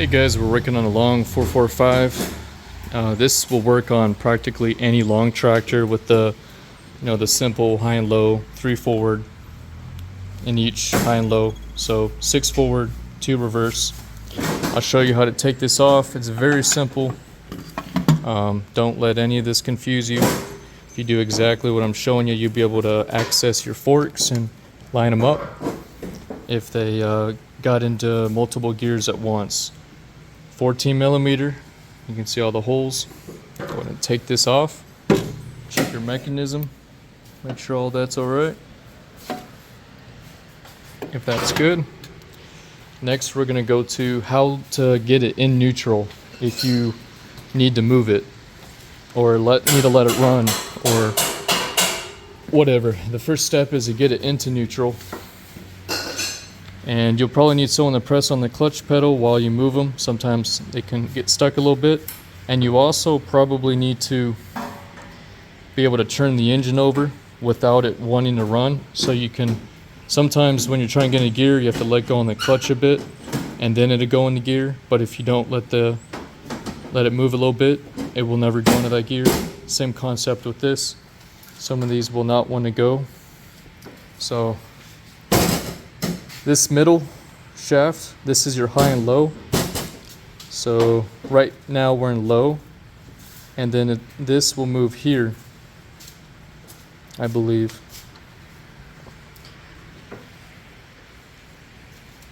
Hey guys, we're working on a long 445. This will work on practically any long tractor with the simple high and low, 3 forward in each high and low. So 6 forward, 2 reverse. I'll show you how to take this off. It's very simple. Don't let any of this confuse you. If you do exactly what I'm showing you, you'll be able to access your forks and line them up if they got into multiple gears at once. 14 millimeter, you can see all the holes. Go ahead and take this off. Check your mechanism, make sure all that's all right. If that's good, next we're going to go to how to get it in neutral if you need to move it or need to let it run or whatever. The first step is to get it into neutral. And you'll probably need someone to press on the clutch pedal while you move them. Sometimes they can get stuck a little bit. And you also probably need to be able to turn the engine over without it wanting to run. So you can, sometimes when you're trying to get in gear, you have to let go on the clutch a bit and then it'll go into gear. But if you don't let it move a little bit, it will never go into that gear. Same concept with this. Some of these will not want to go. So this middle shaft, this is your high and low. So right now we're in low, and then this will move here, I believe.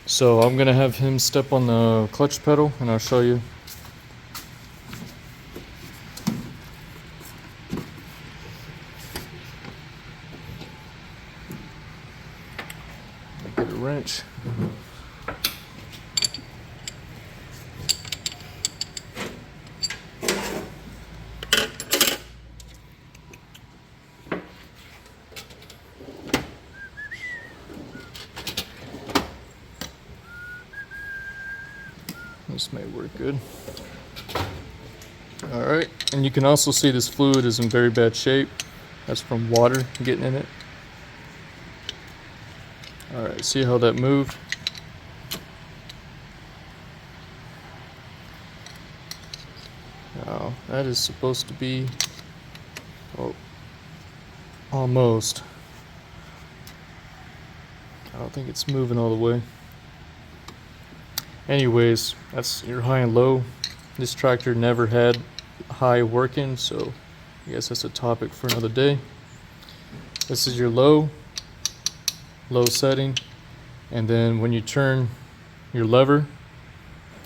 So I'm gonna have him step on the clutch pedal and I'll show you. Get a wrench. This may work good. All right, and you can also see this fluid is in very bad shape. That's from water getting in it. All right, see how that moved? Now, that is supposed to be, oh, almost. I don't think it's moving all the way. Anyways, that's your high and low. This tractor never had high working, so I guess that's a topic for another day. This is your low setting, and then when you turn your lever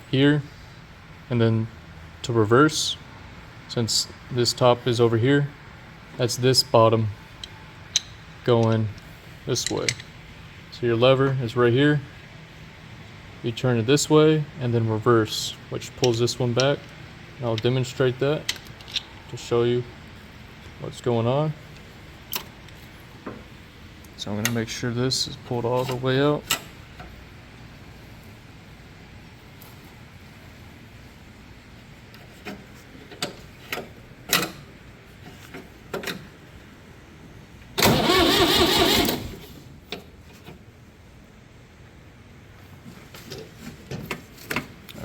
here and then to reverse, since this top is over here, that's this bottom going this way. So your lever is right here. You turn it this way and then reverse, which pulls this one back. And I'll demonstrate that to show you what's going on. So I'm going to make sure this is pulled all the way out.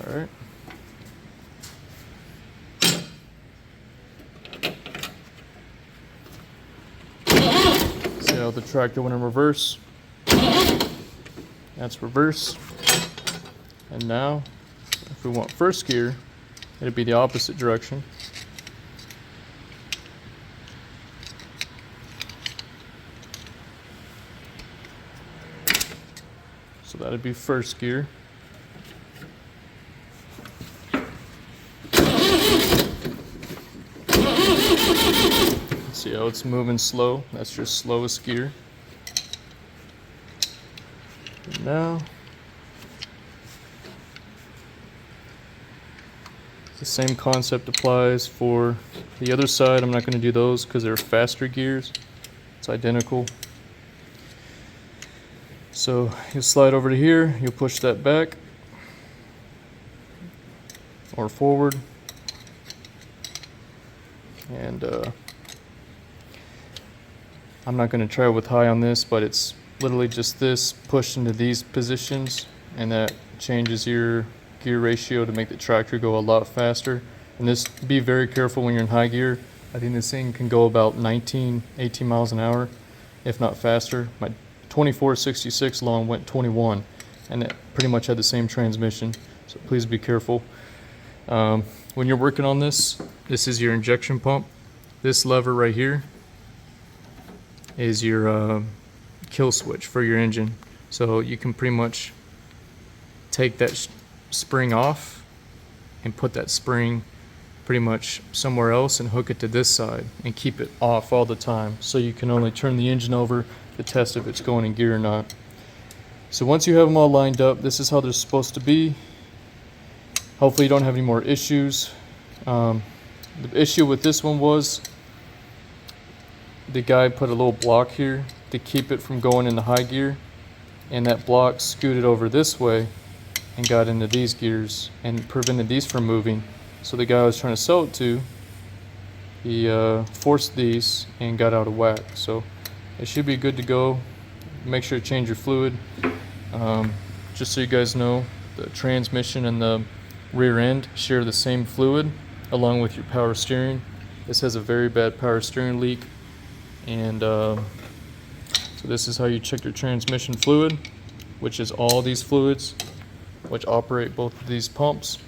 All right. See how the tractor went in reverse? That's reverse. And now, if we want first gear, it'd be the opposite direction. So that'd be first gear. See how it's moving slow? That's your slowest gear. And now, the same concept applies for the other side. I'm not going to do those because they're faster gears. It's identical. So you'll slide over to here, you'll push that back or forward. And I'm not going to try with high on this, but it's literally just this pushed into these positions, and that changes your gear ratio to make the tractor go a lot faster. And this, be very careful when you're in high gear. I think this thing can go about 18 miles an hour, if not faster. My 2466 long went 21, and it pretty much had the same transmission, so please be careful. When you're working on this, this is your injection pump. This lever right here is your kill switch for your engine. So you can pretty much take that spring off and put that spring pretty much somewhere else and hook it to this side and keep it off all the time, so you can only turn the engine over to test if it's going in gear or not. So once you have them all lined up, this is how they're supposed to be. Hopefully you don't have any more issues. The issue with this one was the guy put a little block here to keep it from going into high gear, and that block scooted over this way and got into these gears and prevented these from moving. So the guy I was trying to sell it to, he forced these and got out of whack. So it should be good to go. Make sure to change your fluid. Just so you guys know, the transmission and the rear end share the same fluid along with your power steering. This has a very bad power steering leak, and so this is how you check your transmission fluid, which is all these fluids which operate both of these pumps.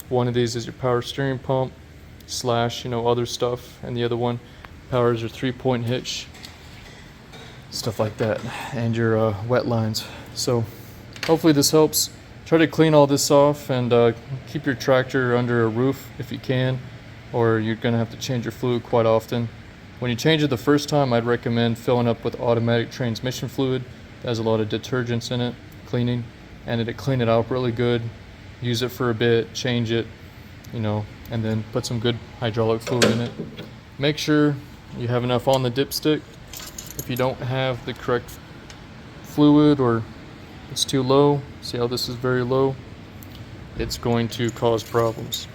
One of these is your power steering pump slash other stuff, and the other one powers your 3-point hitch, stuff like that, and your wet lines. So hopefully this helps. Try to clean all this off and keep your tractor under a roof if you can, or you're going to have to change your fluid quite often. When you change it the first time, I'd recommend filling up with automatic transmission fluid. It has a lot of detergents in it, cleaning, and it'll clean it out really good. Use it for a bit, change it, and then put some good hydraulic fluid in it. Make sure you have enough on the dipstick. If you don't have the correct fluid or it's too low, see how this is very low, it's going to cause problems.